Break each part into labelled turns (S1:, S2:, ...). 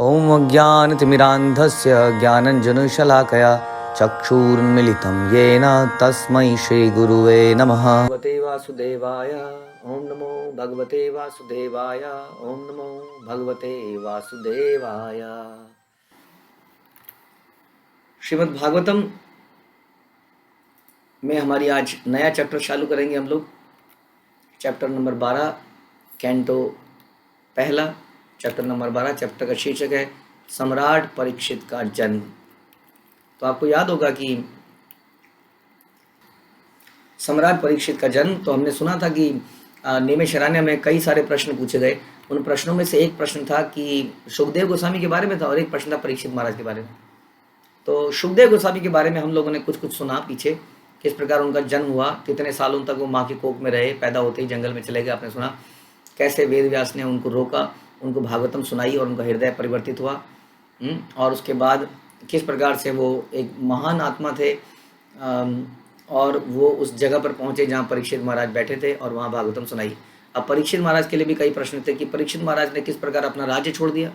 S1: ॐ अज्ञानतिमिरान्धस्य ज्ञानञ्जनशलाकया चक्षुरुन्मिलितं येन तस्मै श्रीगुरुवे नमः। भगवते वासुदेवाय ॐ नमो भगवते वासुदेवाय ॐ नमो भगवते वासुदेवाय। श्रीमद् भागवतम में हमारी आज नया चैप्टर चालू करेंगे हम लोग। चैप्टर नंबर 12, कैंटो पहला, चैप्टर नंबर 12। चैप्टर का शीर्षक है सम्राट परीक्षित का जन्म। तो आपको याद होगा कि सम्राट परीक्षित का जन्म, तो हमने सुना था कि नेमिषारण्य में कई सारे प्रश्न पूछे गए। उन प्रश्नों में से एक प्रश्न था कि सुखदेव गोस्वामी के बारे में था और एक प्रश्न था परीक्षित महाराज के बारे में। तो सुखदेव गोस्वामी के बारे में हम लोगों ने कुछ सुना पीछे, किस प्रकार उनका जन्म हुआ, कितने सालों तक वो माँ की कोख में रहे, पैदा होते ही जंगल में चले गए। आपने सुना कैसे वेद व्यास ने उनको रोका, उनको भागवतम सुनाई और उनका हृदय परिवर्तित हुआ। और उसके बाद किस प्रकार से वो एक महान आत्मा थे और वो उस जगह पर पहुँचे जहाँ परीक्षित महाराज बैठे थे और वहाँ भागवतम सुनाई। अब परीक्षित महाराज के लिए भी कई प्रश्न थे कि परीक्षित महाराज ने किस प्रकार अपना राज्य छोड़ दिया।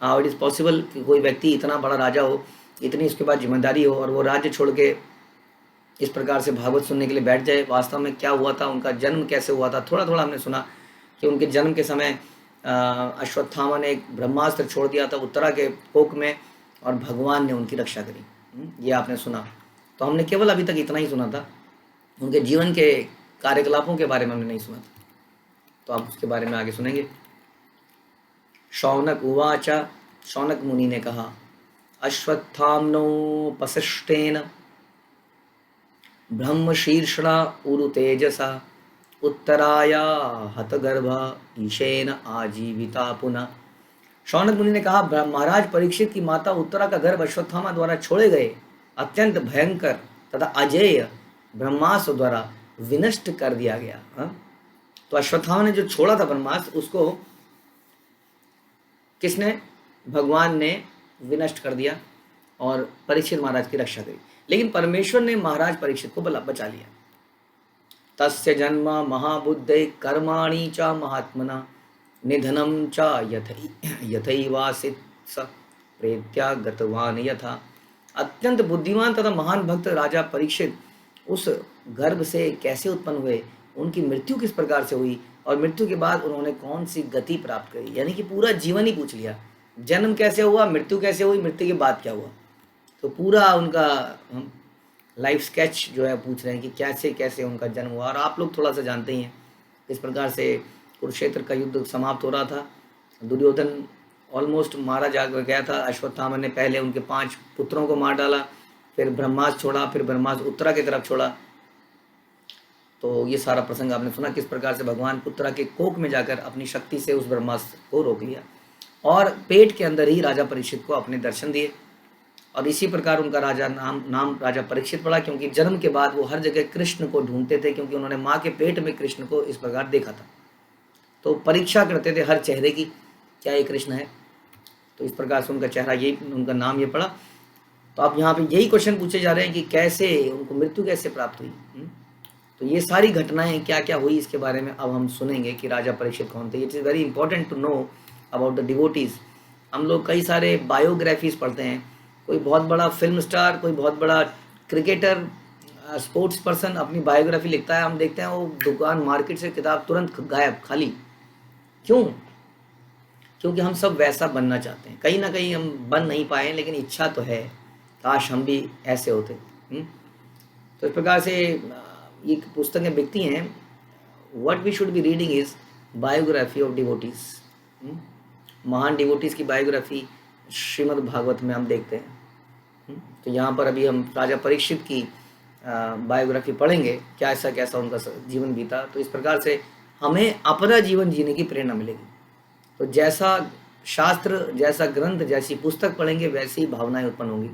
S1: हाउ इट इज़ पॉसिबल कि कोई व्यक्ति इतना बड़ा राजा हो, इतनी उसके बाद जिम्मेदारी हो और वो राज्य छोड़ के इस प्रकार से भागवत सुनने के लिए बैठ जाए। वास्तव में क्या हुआ था, उनका जन्म कैसे हुआ था, थोड़ा थोड़ा हमने सुना कि उनके जन्म के समय अश्वत्थामा ने एक ब्रह्मास्त्र छोड़ दिया था उत्तरा के कोख में और भगवान ने उनकी रक्षा करी। ये आपने सुना। तो हमने केवल अभी तक इतना ही सुना था, उनके जीवन के कार्यकलापों के बारे में हमने नहीं सुना था। तो आप उसके बारे में आगे सुनेंगे। शौनक उवाच, शौनक मुनि ने कहा, अश्वत्थाम्नोपशिष्टेन ब्रह्म शीर्षणा उरु तेजसा उत्तराया हतगर्भा ईशेन आजीविता पुनः। शौनक मुनि ने कहा, महाराज परीक्षित की माता उत्तरा का गर्भ अश्वत्थामा द्वारा छोड़े गए अत्यंत भयंकर तथा अजेय ब्रह्मास्त्र द्वारा विनष्ट कर दिया गया। तो अश्वत्थामा ने जो छोड़ा था ब्रह्मास्त्र, उसको किसने? भगवान ने विनष्ट कर दिया और परीक्षित महाराज की रक्षा करी। लेकिन परमेश्वर ने महाराज परीक्षित को बचा लिया। तस्य जन्म महाबुद्धे कर्माणि च महात्मना निधनम च यथैवासित स प्रेत्या गतवान यथा। अत्यंत बुद्धिमान तथा महान भक्त राजा परीक्षित उस गर्भ से कैसे उत्पन्न हुए, उनकी मृत्यु किस प्रकार से हुई और मृत्यु के बाद उन्होंने कौन सी गति प्राप्त करी, यानी कि पूरा जीवन ही पूछ लिया। जन्म कैसे हुआ, मृत्यु कैसे हुई, मृत्यु के बाद क्या हुआ, तो पूरा उनका लाइफ स्केच जो है पूछ रहे हैं कि कैसे कैसे उनका जन्म हुआ। और आप लोग थोड़ा सा जानते ही हैं इस प्रकार से कुरुक्षेत्र का युद्ध समाप्त हो रहा था। दुर्योधन ऑलमोस्ट मारा जा गया था। अश्वत्थामा ने पहले उनके 5 पुत्रों को मार डाला, फिर ब्रह्मास्त्र छोड़ा, फिर ब्रह्मास्त्र उत्तरा की तरफ छोड़ा। तो ये सारा प्रसंग आपने सुना, किस प्रकार से भगवान उत्तरा के कोख में जाकर अपनी शक्ति से उस ब्रह्मास्त्र को रोक लिया और पेट के अंदर ही राजा परीक्षित को अपने दर्शन दिए। और इसी प्रकार उनका राजा नाम राजा परीक्षित पड़ा, क्योंकि जन्म के बाद वो हर जगह कृष्ण को ढूंढते थे, क्योंकि उन्होंने माँ के पेट में कृष्ण को इस प्रकार देखा था। तो परीक्षा करते थे हर चेहरे की, क्या ये कृष्ण है। तो इस प्रकार से उनका चेहरा, यही उनका नाम ये पड़ा। तो आप यहाँ पे यही क्वेश्चन पूछे जा रहे हैं कि कैसे उनको मृत्यु कैसे प्राप्त हुई। तो ये सारी घटनाएं क्या क्या हुई इसके बारे में अब हम सुनेंगे कि राजा परीक्षित कौन थे। It is very important to know about the devotees. हम लोग कई सारे बायोग्राफीज पढ़ते हैं, कोई बहुत बड़ा फिल्म स्टार, कोई बहुत बड़ा क्रिकेटर, स्पोर्ट्स पर्सन अपनी बायोग्राफी लिखता है, हम देखते हैं वो दुकान मार्केट से किताब तुरंत गायब, खाली। क्यों? क्योंकि हम सब वैसा बनना चाहते हैं। कहीं ना कहीं हम बन नहीं पाए, लेकिन इच्छा तो है, काश हम भी ऐसे होते। तो इस प्रकार से ये पुस्तकें बिकती हैं। What we should be reading is biography of devotees. महान डिवोटीज़ की बायोग्राफी श्रीमद् भागवत में हम देखते हैं। तो यहाँ पर अभी हम राजा परीक्षित की बायोग्राफी पढ़ेंगे, क्या ऐसा कैसा उनका जीवन बीता। तो इस प्रकार से हमें अपना जीवन जीने की प्रेरणा मिलेगी। तो जैसा शास्त्र, जैसा ग्रंथ, जैसी पुस्तक पढ़ेंगे, वैसी ही भावनाएं उत्पन्न होंगी।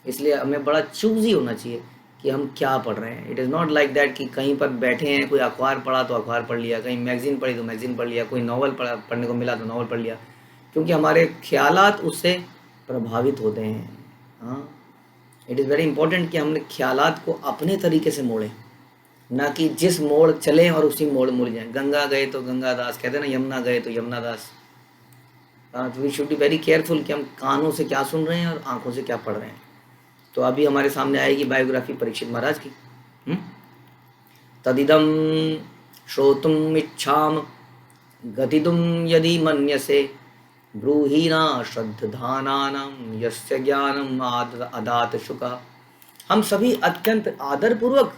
S1: इसलिए हमें बड़ा चूजी होना चाहिए कि हम क्या पढ़ रहे हैं। It is not like that कि कहीं पर बैठे हैं, कोई अखबार पढ़ा तो अखबार पढ़ लिया, कहीं मैगजीन पढ़ी तो मैगजीन पढ़ लिया, कोई नॉवल पढ़ने को मिला तो नॉवल पढ़ लिया, क्योंकि हमारे ख्यालात उससे प्रभावित होते हैं। हाँ, इट इज़ वेरी इंपॉर्टेंट कि हमने ख्यालात को अपने तरीके से मोड़ें, ना कि जिस मोड़ चलें और उसी मोड़ मुड़ जाएं। गंगा गए तो गंगा दास कहते हैं ना, यमुना गए तो Yamuna Das. We should be very careful कि हम कानों से क्या सुन रहे हैं और आंखों से क्या पढ़ रहे हैं। तो अभी हमारे सामने आएगी बायोग्राफी परीक्षित महाराज की। तदिदम श्रोतुम इच्छाम गतिदुम यदि मन्यसे ब्रूहीना श्रद्धानानाम यस्य ज्ञानम अदात शुका। हम सभी अत्यंत आदरपूर्वक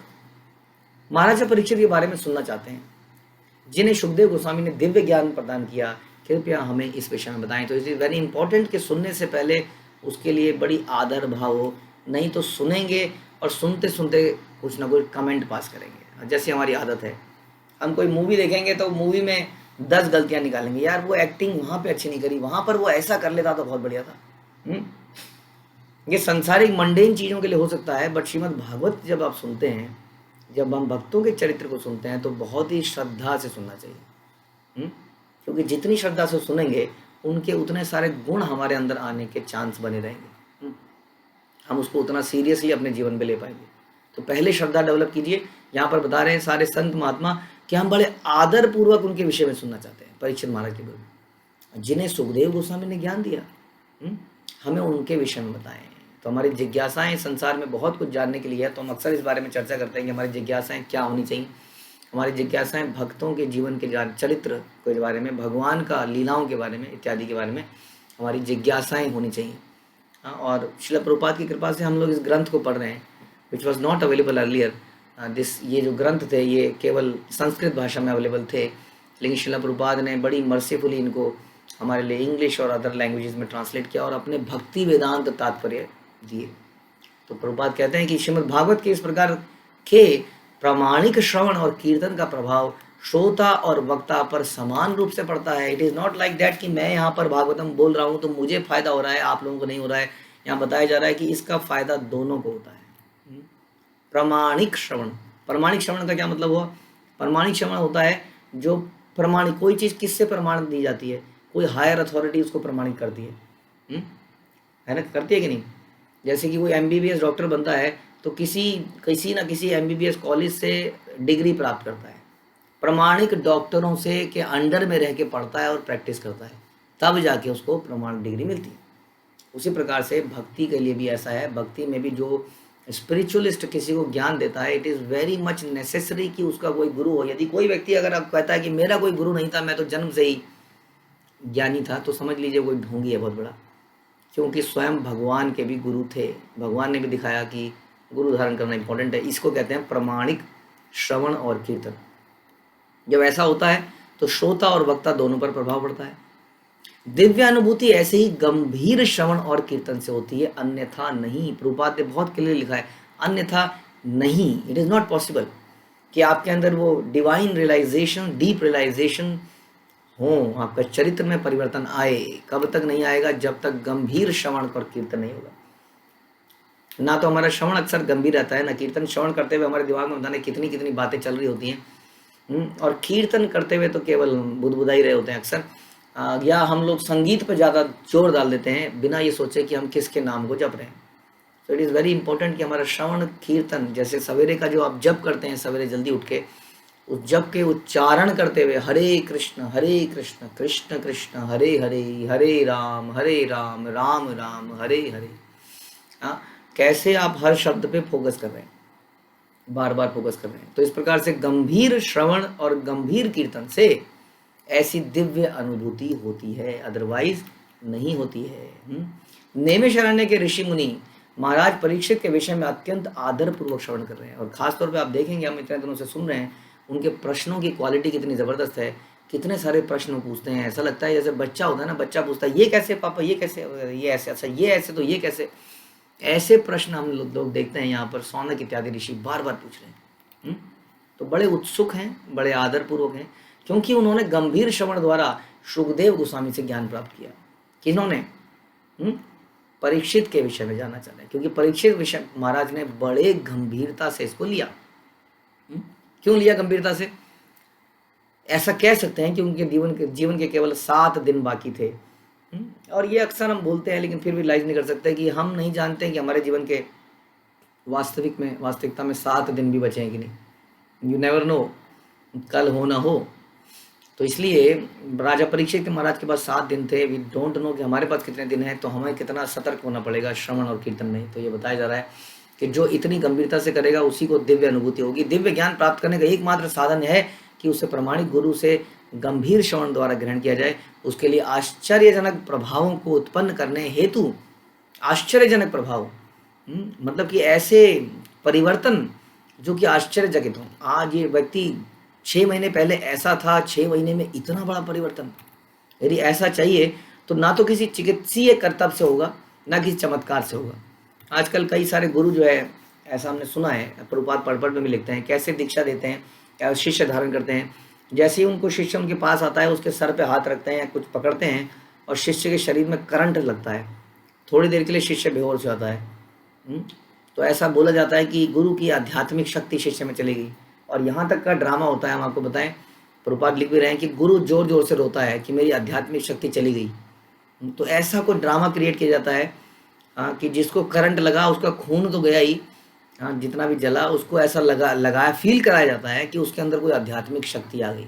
S1: महाराजा परीक्षित के बारे में सुनना चाहते हैं, जिन्हें सुखदेव गोस्वामी ने दिव्य ज्ञान प्रदान किया। कृपया हमें इस विषय में बताएं। तो इट इज़ वेरी इंपॉर्टेंट कि सुनने से पहले उसके लिए बड़ी आदर भाव हो, नहीं तो सुनेंगे और सुनते सुनते कुछ ना कुछ कमेंट पास करेंगे। जैसे हमारी आदत है, हम कोई मूवी देखेंगे तो मूवी में 10 गलतियां निकालेंगे, यार वो एक्टिंग वहाँ पे अच्छी नहीं करी, वहाँ पर वो ऐसा कर लेता तो बहुत बढ़िया था। ये संसारिक मंडेन चीज़ों के लिए हो सकता है, बट श्रीमद् भागवत जब आप सुनते हैं, जब हम भक्तों के चरित्र को सुनते हैं तो बहुत ही श्रद्धा से सुनना चाहिए। क्योंकि जितनी श्रद्धा से सुनेंगे उनके उतने सारे गुण हमारे अंदर आने के चांस बने रहेंगे। हम उसको उतना सीरियसली अपने जीवन में ले पाएंगे। तो पहले श्रद्धा डेवलप कीजिए। यहाँ पर बता रहे हैं सारे संत महात्मा कि हम बड़े आदर पूर्वक उनके विषय में सुनना चाहते हैं। परीक्षित महाराज के बारे में, जिन्हें सुखदेव गोस्वामी ने ज्ञान दिया, हमें उनके विषय में बताएं। तो हमारी जिज्ञासाएं संसार में बहुत कुछ जानने के लिए है, तो हम अक्सर इस बारे में चर्चा करते हैं कि हमारी जिज्ञासाएं क्या होनी चाहिए। हमारी जिज्ञासाएं भक्तों के जीवन के चरित्र के बारे में, भगवान का लीलाओं के बारे में, इत्यादि के बारे में हमारी जिज्ञासाएं होनी चाहिए। और श्रील प्रभुपाद की कृपा से हम लोग इस ग्रंथ को पढ़ रहे हैं, which was not available earlier. ये जो ग्रंथ थे ये केवल संस्कृत भाषा में अवेलेबल थे, लेकिन श्रील प्रभुपाद ने बड़ी मर्सीफुली इनको हमारे लिए इंग्लिश और अदर लैंग्वेजेस में ट्रांसलेट किया और अपने भक्ति वेदांत तात्पर्य दिए। तो प्रभुपाद कहते हैं कि श्रीमद् भागवत के इस प्रकार के प्रामाणिक श्रवण और कीर्तन का प्रभाव श्रोता और वक्ता पर समान रूप से पड़ता है। It is not like that कि मैं यहाँ पर भागवतम बोल रहा हूँ तो मुझे फायदा हो रहा है, आप लोगों को नहीं हो रहा है। यहाँ बताया जा रहा है कि इसका फायदा दोनों को होता है। प्रामाणिक श्रवण, प्रामाणिक श्रवण का क्या मतलब हुआ? प्रामाणिक श्रवण होता है जो प्रमाणिक, कोई चीज़ किससे प्रमाणित दी जाती है? कोई हायर अथॉरिटी उसको प्रमाणित करती है ना, करती है कि नहीं? जैसे कि कोई MBBS डॉक्टर बनता है तो किसी ना किसी MBBS कॉलेज से डिग्री प्राप्त करता है, प्रमाणिक डॉक्टरों से के अंडर में रह के पढ़ता है और प्रैक्टिस करता है, तब जाके उसको प्रमाणिक डिग्री मिलती है। उसी प्रकार से भक्ति के लिए भी ऐसा है। भक्ति में भी जो स्पिरिचुअलिस्ट किसी को ज्ञान देता है, it is very much necessary कि उसका कोई गुरु हो। यदि कोई व्यक्ति अगर आप कहता है कि मेरा कोई गुरु नहीं था, मैं तो जन्म से ही ज्ञानी था, तो समझ लीजिए कोई ढोंगी है बहुत बड़ा, क्योंकि स्वयं भगवान के भी गुरु थे। भगवान ने भी दिखाया कि गुरु धारण करना इंपॉर्टेंट है। इसको कहते हैं प्रमाणिक श्रवण और कीर्तन। जब ऐसा होता है तो श्रोता और वक्ता दोनों पर प्रभाव पड़ता है। दिव्य अनुभूति ऐसे ही गंभीर श्रवण और कीर्तन से होती है, अन्यथा नहीं। प्रभुपाद ने बहुत क्लियर लिखा है, अन्यथा नहीं। इट इज़ नॉट पॉसिबल कि आपके अंदर वो डिवाइन रियलाइजेशन, डीप रियलाइजेशन हो, आपका चरित्र में परिवर्तन आए। कब तक नहीं आएगा? जब तक गंभीर श्रवण और कीर्तन नहीं होगा। ना तो हमारा श्रवण अक्सर गंभीर रहता है, ना कीर्तन। श्रवण करते हुए हमारे दिमाग में बताने कितनी कितनी बातें चल रही होती हैं, और कीर्तन करते हुए तो केवल बुदबुदा ही रहे होते हैं अक्सर। या हम लोग संगीत पर ज़्यादा जोर डाल देते हैं बिना ये सोचे कि हम किसके नाम को जप रहे हैं। तो इट इज़ वेरी इंपॉर्टेंट कि हमारा श्रवण कीर्तन, जैसे सवेरे का जो आप जप करते हैं सवेरे जल्दी उठ के, उस जप के उच्चारण करते हुए हरे कृष्ण कृष्ण कृष्ण हरे हरे, हरे राम राम राम हरे हरे। हाँ, कैसे आप हर शब्द पे फोकस कर रहे हैं, बार बार फोकस कर रहे हैं। तो इस प्रकार से गंभीर श्रवण और गंभीर कीर्तन से ऐसी दिव्य अनुभूति होती है, अदरवाइज नहीं होती है। नैमिषारण्य के ऋषि मुनि महाराज परीक्षित के विषय में अत्यंत आदरपूर्वक श्रवण कर रहे हैं। और खासतौर पे आप देखेंगे, हम इतने दिनों से सुन रहे हैं, उनके प्रश्नों की क्वालिटी कितनी ज़बरदस्त है। कितने सारे प्रश्न पूछते हैं, ऐसा लगता है जैसे बच्चा होता है ना, बच्चा पूछता है ये कैसे पापा, ये कैसे, ये ऐसे, अच्छा ये ऐसे, तो ये कैसे। ऐसे प्रश्न हम लोग देखते हैं यहाँ पर सौनक इत्यादि ऋषि बार बार पूछ रहे हैं। तो बड़े उत्सुक हैं, बड़े आदरपूर्वक हैं, क्योंकि उन्होंने गंभीर श्रवण द्वारा सुखदेव गोस्वामी से ज्ञान प्राप्त किया। किन्होंने? परीक्षित के विषय में जानना चाहते हैं, क्योंकि परीक्षित विषय महाराज ने बड़े गंभीरता से इसको लिया। क्यों लिया गंभीरता से? ऐसा कह सकते हैं कि उनके जीवन के केवल 7 दिन बाकी थे। और ये अक्सर हम बोलते हैं, लेकिन फिर भी रियलाइज नहीं कर सकते कि हम नहीं जानते कि हमारे जीवन के वास्तविकता में 7 दिन भी बचे हैं कि नहीं। यू नेवर नो, कल हो ना हो। तो इसलिए राजा परीक्षित के महाराज के पास 7 दिन थे। वी डोंट नो कि हमारे पास कितने दिन हैं, तो हमें कितना सतर्क होना पड़ेगा श्रवण और कीर्तन में। तो ये बताया जा रहा है कि जो इतनी गंभीरता से करेगा उसी को दिव्य अनुभूति होगी। दिव्य ज्ञान प्राप्त करने का एकमात्र साधन है कि उसे प्रमाणिक गुरु से गंभीर श्रवण द्वारा ग्रहण किया जाए। उसके लिए आश्चर्यजनक प्रभावों को उत्पन्न करने हेतु, आश्चर्यजनक प्रभाव मतलब कि ऐसे परिवर्तन जो कि आश्चर्यचकित हों। आज ये व्यक्ति 6 महीने पहले ऐसा था, 6 महीने में इतना बड़ा परिवर्तन। यदि ऐसा चाहिए तो ना तो किसी चिकित्सीय कर्तव्य से होगा, ना किसी चमत्कार से होगा। आजकल कई सारे गुरु जो है, ऐसा हमने सुना है, प्रभुपाद पढ़ में भी लिखते हैं, कैसे दीक्षा देते हैं या शिष्य धारण करते हैं। जैसे ही उनको शिष्य उनके पास आता है, उसके सर पे हाथ रखते हैं या कुछ पकड़ते हैं और शिष्य के शरीर में करंट लगता है। थोड़ी देर के लिए शिष्य बेहोश हो जाता है। तो ऐसा बोला जाता है कि गुरु की आध्यात्मिक शक्ति शिष्य में चली गई। और यहाँ तक का ड्रामा होता है, हम आपको बताएं, प्रभुपाद लिख भी रहे हैं कि गुरु जोर जोर से रोता है कि मेरी आध्यात्मिक शक्ति चली गई। तो ऐसा कोई ड्रामा क्रिएट किया जाता है कि जिसको करंट लगा उसका खून तो गया ही, जितना भी जला उसको ऐसा लगाया फील कराया जाता है कि उसके अंदर कोई आध्यात्मिक शक्ति आ गई।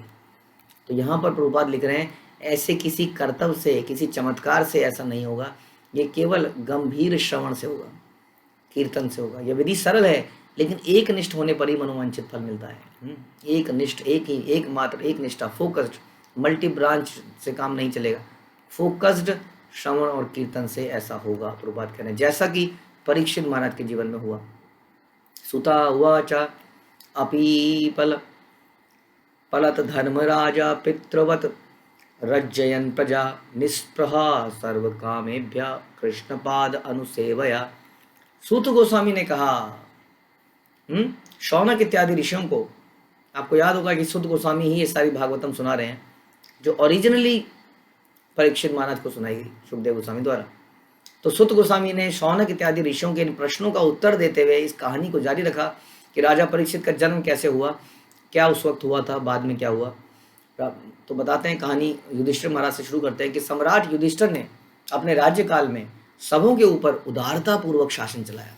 S1: तो यहाँ पर प्रभुपाद लिख रहे हैं ऐसे किसी कर्तव्य से, किसी चमत्कार से ऐसा नहीं होगा। ये केवल गंभीर श्रवण से होगा, कीर्तन से होगा। यह विधि सरल है, लेकिन एक निष्ठ होने पर ही मनोवांछित फल मिलता है। एक निष्ठ, एक निष्ठा, फोकस्ड, मल्टी ब्रांच से काम नहीं चलेगा। फोकस्ड श्रवण और कीर्तन से ऐसा होगा, प्रभुपाद कह रहे हैं, जैसा कि परीक्षित महाराज के जीवन में हुआ। सुता उवाच अपीपल पलत धर्मराजा पितृवत रज्जयन प्रजा निस्पृहा सर्व कामेभ्य कृष्णपाद अनुसेवया। सूत गोस्वामी ने कहा, शौनक इत्यादि ऋषियों को, आपको याद होगा कि सूत गोस्वामी ही ये सारी भागवतम सुना रहे हैं जो ओरिजिनली परीक्षित महाराज को सुनाई गई सुखदेव गोस्वामी द्वारा। तो सूत गोस्वामी ने शौनक इत्यादि ऋषियों के इन प्रश्नों का उत्तर देते हुए इस कहानी को जारी रखा कि राजा परीक्षित का जन्म कैसे हुआ, क्या उस वक्त हुआ था, बाद में क्या हुआ। तो बताते हैं कहानी, युधिष्ठिर महाराज से शुरू करते हैं कि सम्राट युधिष्ठिर ने अपने राज्यकाल में सबों के ऊपर उदारता पूर्वक शासन चलाया।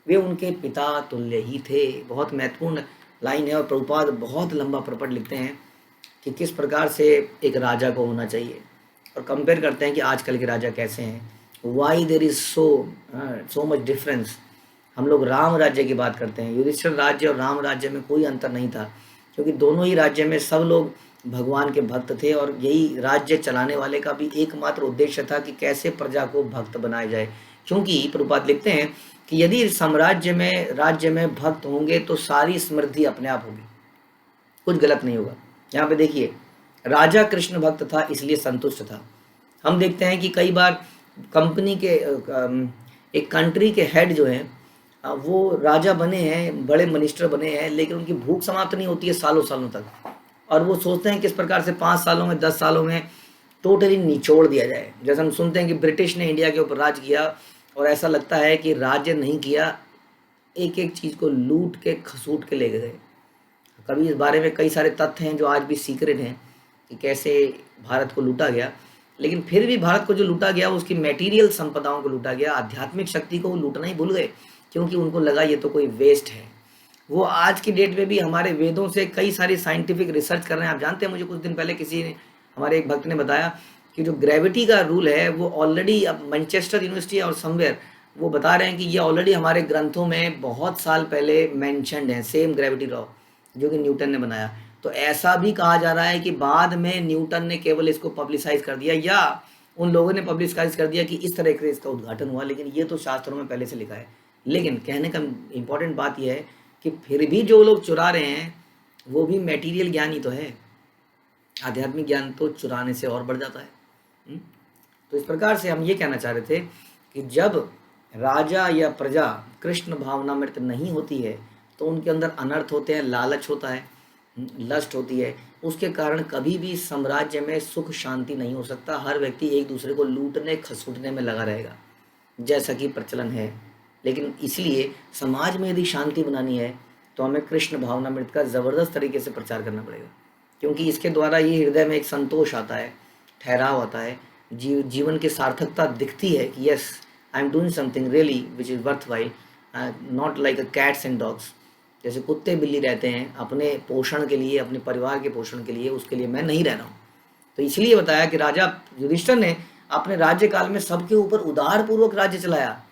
S1: वे उनके पिता तुल्य ही थे। बहुत महत्वपूर्ण लाइन है और प्रभुपाद बहुत लंबा प्रपट लिखते हैं कि किस प्रकार से एक राजा को होना चाहिए और कंपेयर करते हैं कि आजकल के राजा कैसे हैं। Why there is so much difference. हम लोग राम राज्य की बात करते हैं, युधिष्ठिर राज्य और राम राज्य में कोई अंतर नहीं था, क्योंकि दोनों ही राज्य में सब लोग भगवान के भक्त थे और यही राज्य चलाने वाले का भी एकमात्र उद्देश्य था कि कैसे प्रजा को भक्त बनाया जाए। क्योंकि प्रभुपाद लिखते हैं कि यदि साम्राज्य में, राज्य में भक्त होंगे तो सारी समृद्धि अपने आप होगी, कुछ गलत नहीं होगा। यहाँ पे देखिए, राजा कृष्ण भक्त था इसलिए संतुष्ट था। हम देखते हैं कि कई बार कंपनी के एक कंट्री के हेड जो हैं वो राजा बने हैं, बड़े मिनिस्टर बने हैं, लेकिन उनकी भूख समाप्त नहीं होती है सालों सालों तक, और वो सोचते हैं किस प्रकार से 5 सालों में, 10 सालों में टोटली निचोड़ दिया जाए। जैसे हम सुनते हैं कि ब्रिटिश ने इंडिया के ऊपर राज किया और ऐसा लगता है कि राज्य नहीं किया, एक एक चीज़ को लूट के खसूट के ले गए। कभी इस बारे में कई सारे तथ्य हैं जो आज भी सीक्रेट हैं कि कैसे भारत को लूटा गया, लेकिन फिर भी भारत को जो लूटा गया उसकी मटेरियल संपदाओं को लूटा गया, आध्यात्मिक शक्ति को वो लूटना ही भूल गए, क्योंकि उनको लगा ये तो कोई वेस्ट है। वो आज की डेट में भी हमारे वेदों से कई सारी साइंटिफिक रिसर्च कर रहे हैं। आप जानते हैं, मुझे कुछ दिन पहले किसी ने, हमारे एक भक्त ने बताया कि जो ग्रेविटी का रूल है वो ऑलरेडी अब मैनचेस्टर यूनिवर्सिटी और समवेयर वो बता रहे हैं कि ये ऑलरेडी हमारे ग्रंथों में बहुत साल पहले मैंशनड है, सेम ग्रेविटी लॉ जो कि न्यूटन ने बनाया। तो ऐसा भी कहा जा रहा है कि बाद में न्यूटन ने केवल इसको पब्लिसाइज कर दिया या उन लोगों ने पब्लिसाइज कर दिया कि इस तरह से इसका उद्घाटन हुआ, लेकिन ये तो शास्त्रों में पहले से लिखा है। लेकिन कहने का इम्पोर्टेंट बात यह है कि फिर भी जो लोग चुरा रहे हैं वो भी मटेरियल ज्ञान ही तो है, आध्यात्मिक ज्ञान तो चुराने से और बढ़ जाता है। तो इस प्रकार से हम ये कहना चाह रहे थे कि जब राजा या प्रजा कृष्ण भावनामृत नहीं होती है तो उनके अंदर अनर्थ होते हैं, लालच होता है, लस्ट होती है, उसके कारण कभी भी साम्राज्य में सुख शांति नहीं हो सकता। हर व्यक्ति एक दूसरे को लूटने खसूटने में लगा रहेगा, जैसा कि प्रचलन है। लेकिन इसलिए समाज में यदि शांति बनानी है तो हमें कृष्ण भावनामृत का ज़बरदस्त तरीके से प्रचार करना पड़ेगा, क्योंकि इसके द्वारा ये हृदय में एक संतोष आता है, ठहराव आता है, जीवन की सार्थकता दिखती है कि yes I am doing something really which is worth while, not like a cats and dogs. जैसे कुत्ते बिल्ली रहते हैं अपने पोषण के लिए, अपने परिवार के पोषण के लिए, उसके लिए मैं नहीं रह रहा हूँ। तो इसलिए बताया कि राजा युधिष्ठिर ने अपने राज्य काल में सबके ऊपर उदार पूर्वक राज्य चलाया।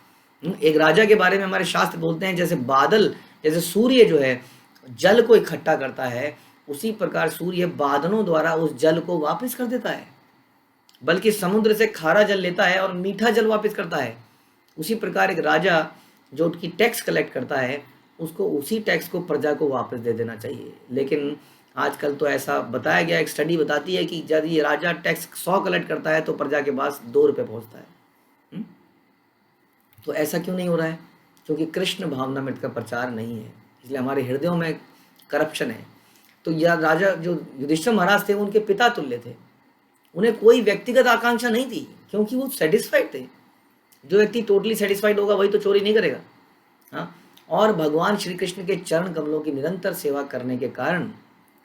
S1: एक राजा के बारे में हमारे शास्त्र बोलते हैं जैसे बादल, जैसे सूर्य जो है जल को इकट्ठा करता है, उसी प्रकार सूर्य बादलों द्वारा उस जल को वापस कर देता है, बल्कि समुद्र से खारा जल लेता है और मीठा जल वापस करता है। उसी प्रकार एक राजा जो उसकी टैक्स कलेक्ट करता है, उसको उसी टैक्स को प्रजा को वापस दे देना चाहिए। लेकिन आजकल तो ऐसा बताया गया, एक स्टडी बताती है कि यदि राजा टैक्स 100 कलेक्ट करता है तो प्रजा के पास 2 रुपये पहुँचता है। तो ऐसा क्यों नहीं हो रहा है? क्योंकि कृष्ण भावनामृत का प्रचार नहीं है, इसलिए हमारे हृदयों में करप्शन है। तो यह राजा जो युधिष्ठिर महाराज थे, उनके पिता तुल्य थे, उन्हें कोई व्यक्तिगत आकांक्षा नहीं थी, क्योंकि वो सेटिस्फाइड थे। जो व्यक्ति टोटली सेटिस्फाइड होगा वही तो चोरी नहीं करेगा। हाँ, और भगवान श्री कृष्ण के चरण कमलों की निरंतर सेवा करने के कारण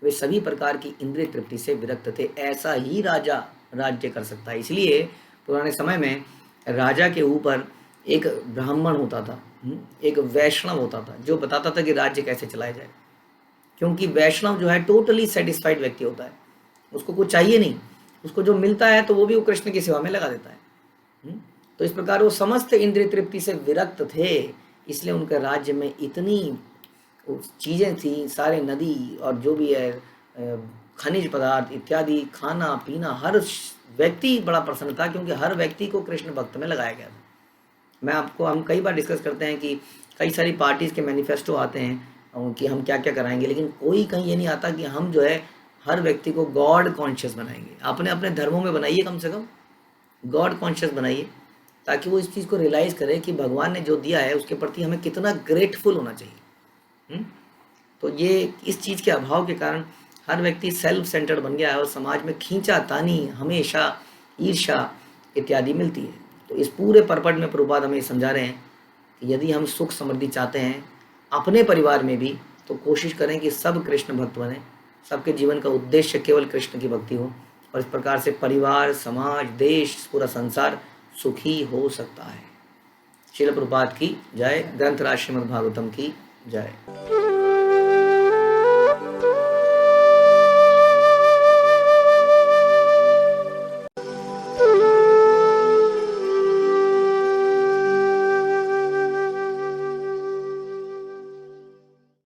S1: वे सभी प्रकार की इंद्रिय तृप्ति से विरक्त थे। ऐसा ही राजा राज्य कर सकता है। इसलिए पुराने समय में राजा के ऊपर एक ब्राह्मण होता था, एक वैष्णव होता था, जो बताता था कि राज्य कैसे चलाया जाए। क्योंकि वैष्णव जो है टोटली सेटिस्फाइड व्यक्ति होता है, उसको कुछ चाहिए नहीं, उसको जो मिलता है तो वो भी वो कृष्ण की सेवा में लगा देता है। तो इस प्रकार वो समस्त इंद्रिय तृप्ति से विरक्त थे, इसलिए उनके राज्य में इतनी चीज़ें थी, सारे नदी और जो भी है खनिज पदार्थ इत्यादि, खाना पीना, हर व्यक्ति बड़ा प्रसन्न था, क्योंकि हर व्यक्ति को कृष्ण भक्त में लगाया गया था। हम कई बार डिस्कस करते हैं कि कई सारी पार्टीज़ के मैनिफेस्टो आते हैं कि हम क्या क्या कराएंगे, लेकिन कोई कहीं ये नहीं आता कि हम जो है हर व्यक्ति को गॉड कॉन्शियस बनाएंगे। अपने अपने धर्मों में बनाइए, कम से कम गॉड कॉन्शियस बनाइए, ताकि वो इस चीज़ को रियलाइज़ करे कि भगवान ने जो दिया है उसके प्रति हमें कितना ग्रेटफुल होना चाहिए। तो ये इस चीज़ के अभाव के कारण हर व्यक्ति सेल्फ सेंटर्ड बन गया है और समाज में खींचा तानी, हमेशा ईर्ष्या इत्यादि मिलती है। तो इस पूरे पर्पट में प्रभुपाद हमें समझा रहे हैं कि यदि हम सुख समृद्धि चाहते हैं अपने परिवार में भी, तो कोशिश करें कि सब कृष्ण भक्त बने, सबके जीवन का उद्देश्य केवल कृष्ण की भक्ति हो, और इस प्रकार से परिवार, समाज, देश, पूरा संसार सुखी हो सकता है। श्रील प्रभुपाद की जय। ग्रंथराज श्रीमद् भागवतम की जय।